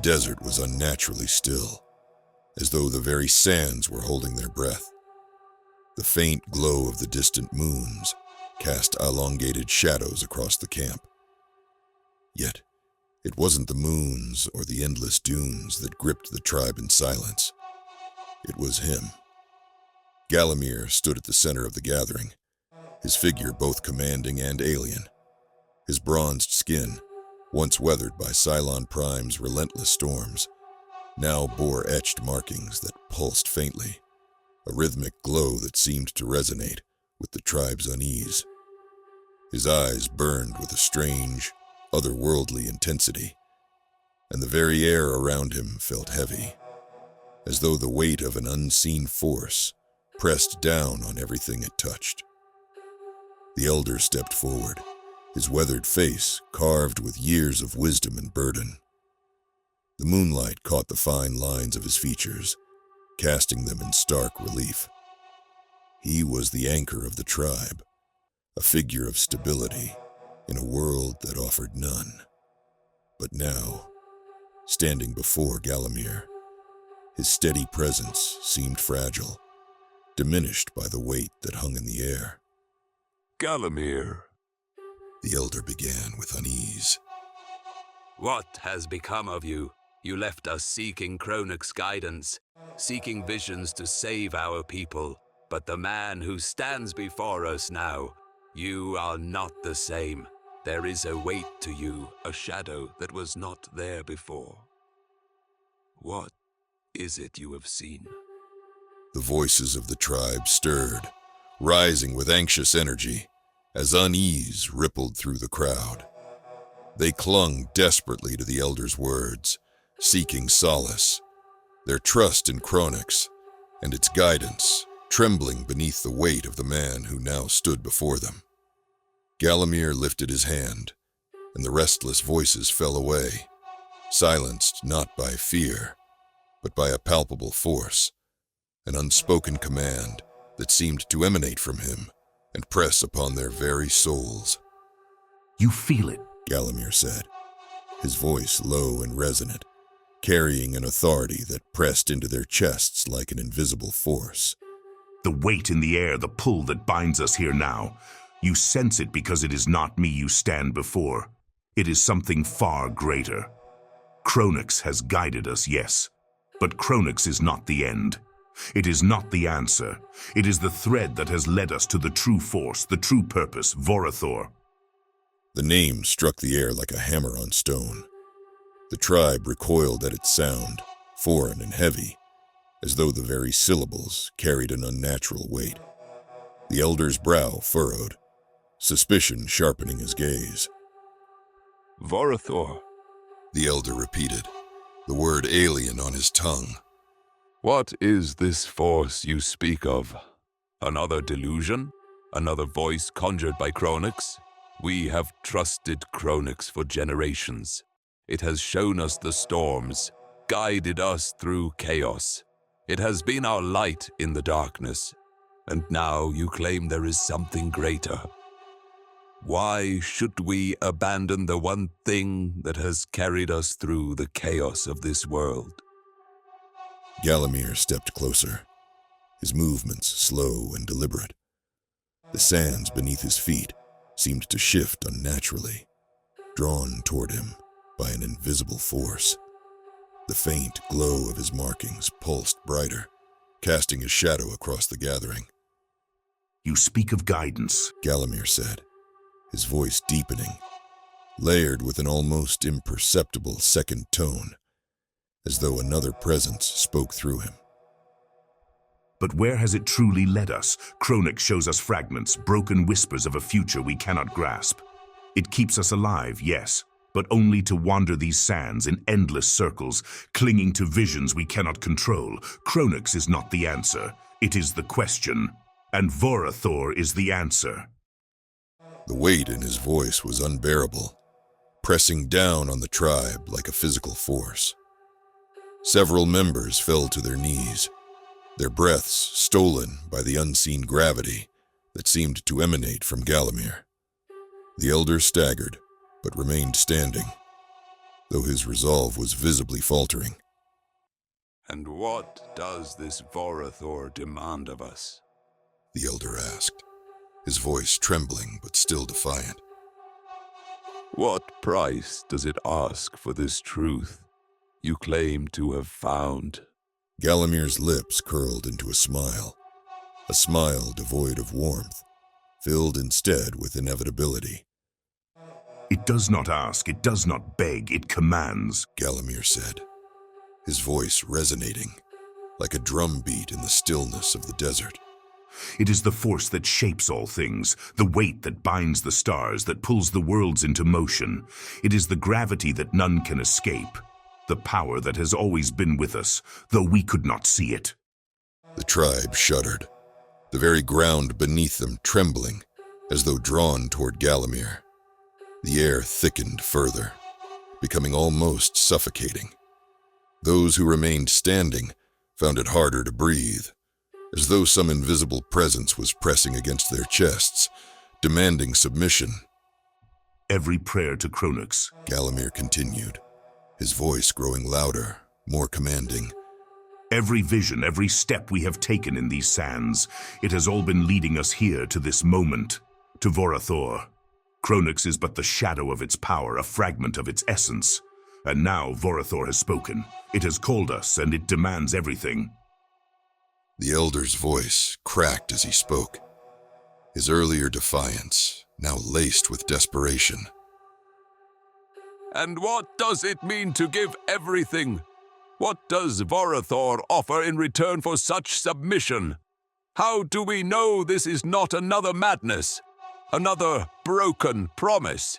desert was unnaturally still, as though the very sands were holding their breath. The faint glow of the distant moons cast elongated shadows across the camp. Yet, it wasn't the moons or the endless dunes that gripped the tribe in silence. It was him. Galamir stood at the center of the gathering, his figure both commanding and alien. His bronzed skin, once weathered by Sylon Prime's relentless storms, now bore etched markings that pulsed faintly, a rhythmic glow that seemed to resonate with the tribe's unease. His eyes burned with a strange, otherworldly intensity, and the very air around him felt heavy, as though the weight of an unseen force pressed down on everything it touched. The elder stepped forward, his weathered face carved with years of wisdom and burden. The moonlight caught the fine lines of his features, casting them in stark relief. He was the anchor of the tribe, a figure of stability in a world that offered none. But now, standing before Galamir, his steady presence seemed fragile, diminished by the weight that hung in the air. Galamir, the elder began with unease. What has become of you? You left us seeking Cronux guidance, seeking visions to save our people. But the man who stands before us now, you are not the same. There is a weight to you, a shadow that was not there before. What is it you have seen? The voices of the tribe stirred, rising with anxious energy, as unease rippled through the crowd. They clung desperately to the elder's words, seeking solace, their trust in Cronux and its guidance trembling beneath the weight of the man who now stood before them. Galamir lifted his hand, and the restless voices fell away, silenced not by fear, but by a palpable force, an unspoken command that seemed to emanate from him and press upon their very souls. You feel it, Galamir said, his voice low and resonant, carrying an authority that pressed into their chests like an invisible force. The weight in the air, the pull that binds us here now. You sense it because it is not me you stand before. It is something far greater. Cronux has guided us, yes, but Cronux is not the end. It is not the answer. It is the thread that has led us to the true force, the true purpose, Vorathor. The name struck the air like a hammer on stone. The tribe recoiled at its sound, foreign and heavy, as though the very syllables carried an unnatural weight. The elder's brow furrowed, suspicion sharpening his gaze. Vorathor, the elder repeated, the word alien on his tongue. What is this force you speak of? Another delusion? Another voice conjured by Cronux? We have trusted Cronux for generations. It has shown us the storms, guided us through chaos. It has been our light in the darkness. And now you claim there is something greater. Why should we abandon the one thing that has carried us through the chaos of this world? Galamir stepped closer, his movements slow and deliberate. The sands beneath his feet seemed to shift unnaturally, drawn toward him by an invisible force. The faint glow of his markings pulsed brighter, casting a shadow across the gathering. You speak of guidance, Galamir said, his voice deepening, layered with an almost imperceptible second tone, as though another presence spoke through him. But where has it truly led us? Cronux shows us fragments, broken whispers of a future we cannot grasp. It keeps us alive, yes, but only to wander these sands in endless circles, clinging to visions we cannot control. Cronux is not the answer, it is the question, and Vorathor is the answer. The weight in his voice was unbearable, pressing down on the tribe like a physical force. Several members fell to their knees, their breaths stolen by the unseen gravity that seemed to emanate from Galamir. The elder staggered, but remained standing. though his resolve was visibly faltering. And what does this Vorathor demand of us? The elder asked, his voice trembling but still defiant. What price does it ask for this truth you claim to have found? Galamir's lips curled into a smile devoid of warmth, filled instead with inevitability. It does not ask, it does not beg, it commands, Galamir said, his voice resonating like a drum beat in the stillness of the desert. It is the force that shapes all things, the weight that binds the stars, that pulls the worlds into motion. It is the gravity that none can escape, the power that has always been with us, though we could not see it. The tribe shuddered, the very ground beneath them trembling, as though drawn toward Galamir. The air thickened further, becoming almost suffocating. Those who remained standing found it harder to breathe, as though some invisible presence was pressing against their chests, demanding submission. Every prayer to Cronux, Galamir continued, his voice growing louder, more commanding. Every vision, every step we have taken in these sands, it has all been leading us here to this moment, to Vorathor. Cronux is but the shadow of its power, a fragment of its essence. And now Vorathor has spoken. It has called us, and it demands everything. The elder's voice cracked as he spoke, his earlier defiance now laced with desperation. And what does it mean to give everything? What does Vorathor offer in return for such submission? How do we know this is not another madness, another broken promise?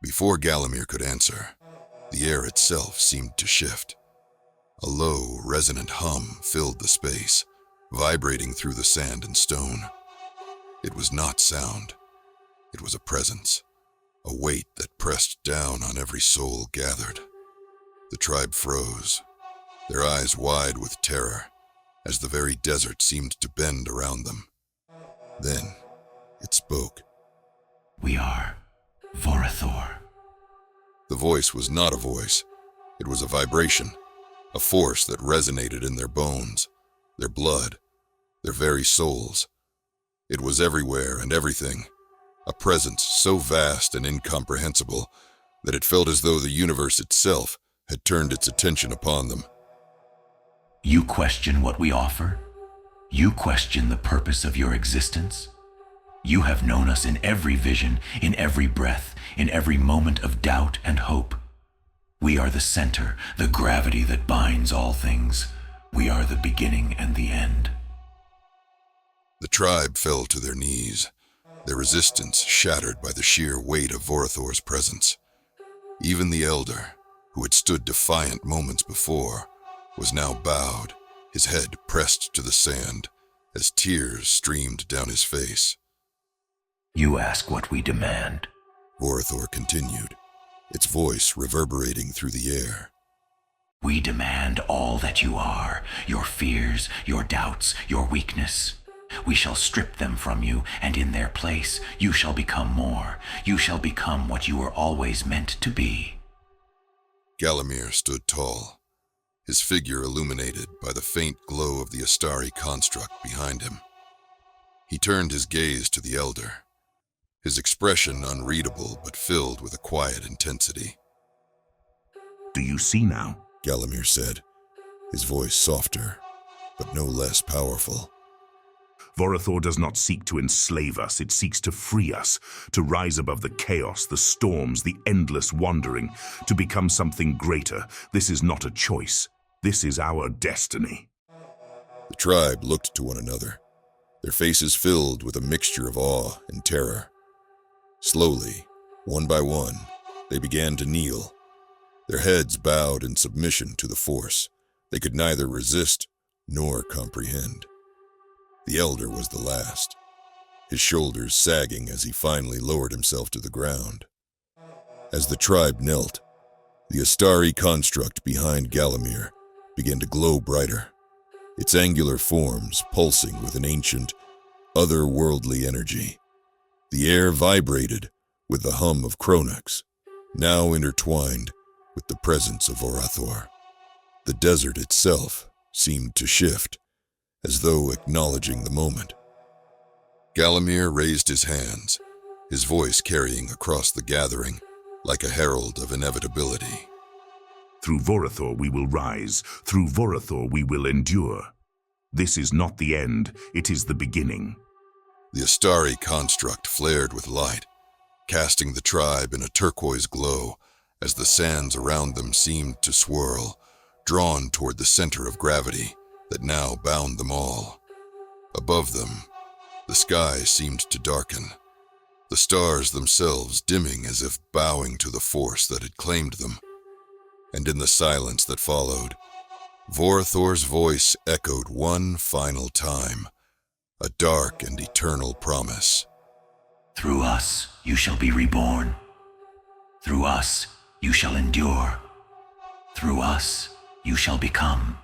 Before Galamir could answer, the air itself seemed to shift. A low, resonant hum filled the space, vibrating through the sand and stone. It was not sound. It was a presence, a weight that pressed down on every soul gathered. The tribe froze, their eyes wide with terror, as the very desert seemed to bend around them. Then, it spoke. We are Vorathor. The voice was not a voice. It was a vibration, a force that resonated in their bones, their blood, their very souls. It was everywhere and everything, a presence so vast and incomprehensible that it felt as though the universe itself had turned its attention upon them. You question what we offer? You question the purpose of your existence? You have known us in every vision, in every breath, in every moment of doubt and hope. We are the center, the gravity that binds all things. We are the beginning and the end. The tribe fell to their knees, their resistance shattered by the sheer weight of Vorathor's presence. Even the elder, who had stood defiant moments before, was now bowed, his head pressed to the sand, as tears streamed down his face. You ask what we demand. Vorathor continued, its voice reverberating through the air. We demand all that you are, your fears, your doubts, your weakness. We shall strip them from you, and in their place, you shall become more. You shall become what you were always meant to be. Galamir stood tall, his figure illuminated by the faint glow of the Astari construct behind him. He turned his gaze to the elder, his expression unreadable but filled with a quiet intensity. Do you see now? Galamir said, his voice softer, but no less powerful. Vorathor does not seek to enslave us, it seeks to free us, to rise above the chaos, the storms, the endless wandering, to become something greater. This is not a choice. This is our destiny. The tribe looked to one another, their faces filled with a mixture of awe and terror. Slowly, one by one, they began to kneel, their heads bowed in submission to the force they could neither resist nor comprehend. The elder was the last, his shoulders sagging as he finally lowered himself to the ground. As the tribe knelt, the Astari construct behind Galamir began to glow brighter, its angular forms pulsing with an ancient, otherworldly energy. The air vibrated with the hum of Cronux, now intertwined with the presence of Vorathor. The desert itself seemed to shift, as though acknowledging the moment. Galamir raised his hands, his voice carrying across the gathering like a herald of inevitability. Through Vorathor we will rise, through Vorathor we will endure. This is not the end, it is the beginning. The Astari construct flared with light, casting the tribe in a turquoise glow as the sands around them seemed to swirl, drawn toward the center of gravity that now bound them all. Above them, the sky seemed to darken, the stars themselves dimming as if bowing to the force that had claimed them. And in the silence that followed, Vorathor's voice echoed one final time, a dark and eternal promise. Through us you shall be reborn. Through us you shall endure. Through us you shall become.